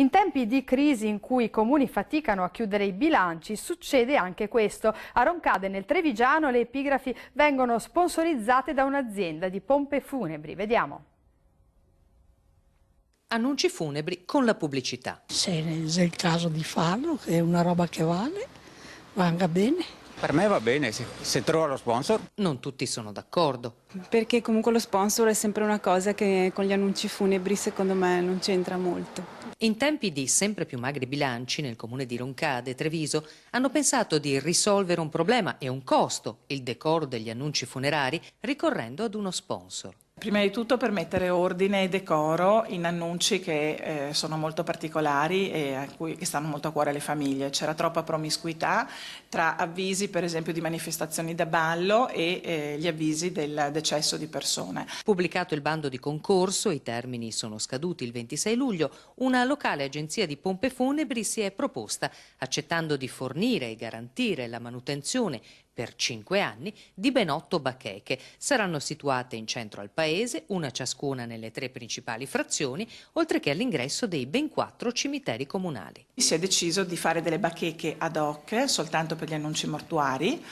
In tempi di crisi in cui i comuni faticano a chiudere i bilanci, succede anche questo. A Roncade, nel Trevigiano, le epigrafi vengono sponsorizzate da un'azienda di pompe funebri. Vediamo. Annunci funebri con la pubblicità. Se è il caso di farlo, che è una roba che vale, venga bene. Per me va bene, se trovo lo sponsor. Non tutti sono d'accordo. Perché comunque lo sponsor è sempre una cosa che con gli annunci funebri secondo me non c'entra molto. In tempi di sempre più magri bilanci nel comune di Roncade, Treviso, hanno pensato di risolvere un problema e un costo, il decoro degli annunci funerari, ricorrendo ad uno sponsor. Prima di tutto per mettere ordine e decoro in annunci che sono molto particolari e che stanno molto a cuore alle famiglie. C'era troppa promiscuità tra avvisi per esempio di manifestazioni da ballo e gli avvisi del decesso di persone. Pubblicato il bando di concorso, i termini sono scaduti il 26 luglio, una locale agenzia di pompe funebri si è proposta, accettando di fornire e garantire la manutenzione per 5 anni di ben 8 bacheche. Saranno situate in centro al paese, una ciascuna nelle 3 principali frazioni, oltre che all'ingresso dei ben 4 cimiteri comunali. Si è deciso di fare delle bacheche ad hoc soltanto per gli annunci mortuari,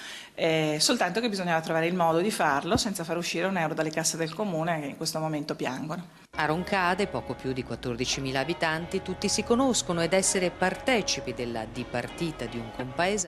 soltanto che bisognava trovare il modo di farlo senza far uscire un euro dalle casse del comune che in questo momento piangono. A Roncade, poco più di 14.000 abitanti, tutti si conoscono ed essere partecipi della dipartita di un compaese